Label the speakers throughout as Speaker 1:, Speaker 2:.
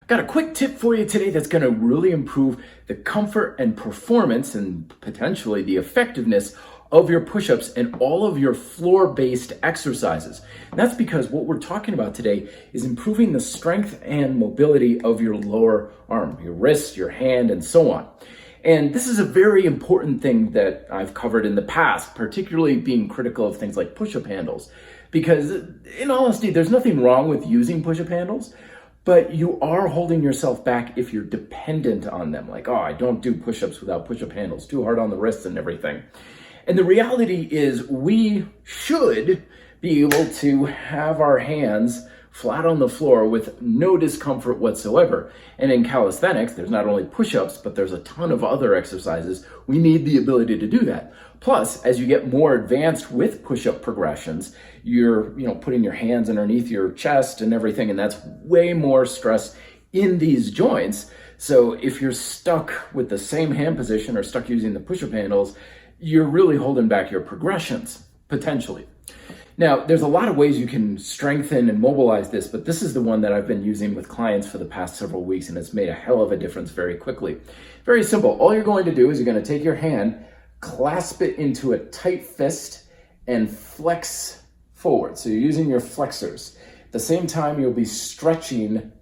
Speaker 1: Got a quick tip for you today that's going to really improve the comfort and performance and potentially the effectiveness of your push-ups and all of your floor-based exercises. And that's because what we're talking about today is improving the strength and mobility of your lower arm, your wrist, your hand, and so on. And this is a very important thing that I've covered in the past, particularly being critical of things like push-up handles. Because in honesty, there's nothing wrong with using push-up handles, but you are holding yourself back if you're dependent on them. Like, oh, I don't do push-ups without push-up handles, too hard on the wrists and everything. And the reality is we should be able to have our hands flat on the floor with no discomfort whatsoever. And in calisthenics, there's not only push-ups, but there's a ton of other exercises. We need the ability to do that. Plus, as you get more advanced with push-up progressions, you're putting your hands underneath your chest and everything, and that's way more stress in these joints. So if you're stuck with the same hand position or stuck using the push-up handles, you're really holding back your progressions, potentially. Now, there's a lot of ways you can strengthen and mobilize this, but this is the one that I've been using with clients for the past several weeks, and it's made a hell of a difference very quickly. Very simple. All you're going to do is you're going to take your hand, clasp it into a tight fist, and flex forward. So you're using your flexors. At the same time, you'll be stretching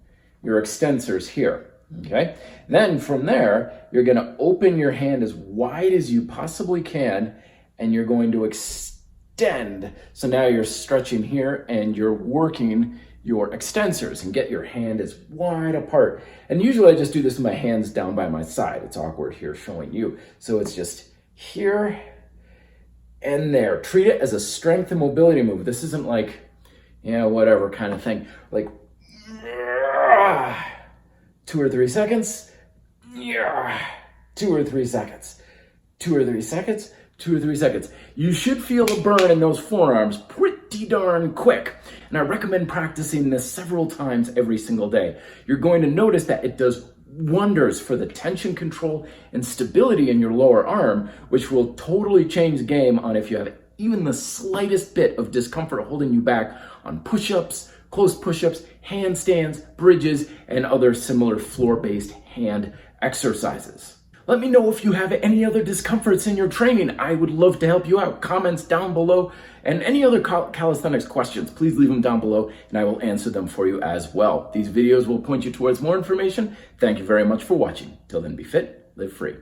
Speaker 1: your extensors here. Okay? Then from there, you're going to open your hand as wide as you possibly can, and you're going to extend. So now you're stretching here and you're working your extensors and get your hand as wide apart. And usually I just do this with my hands down by my side. It's awkward here showing you. So it's just here and there. Treat it as a strength and mobility move. This isn't like, whatever kind of thing. Like, 2 or 3 seconds. 2 or 3 seconds. 2 or 3 seconds. 2 or 3 seconds. You should feel the burn in those forearms pretty darn quick. And I recommend practicing this several times every single day. You're going to notice that it does wonders for the tension control and stability in your lower arm, which will totally change the game on if you have even the slightest bit of discomfort holding you back on push-ups, close push-ups, handstands, bridges, and other similar floor-based hand exercises. Let me know if you have any other discomforts in your training. I would love to help you out. Comments down below, and any other calisthenics questions, please leave them down below and I will answer them for you as well. These videos will point you towards more information. Thank you very much for watching. Till then, be fit, live free.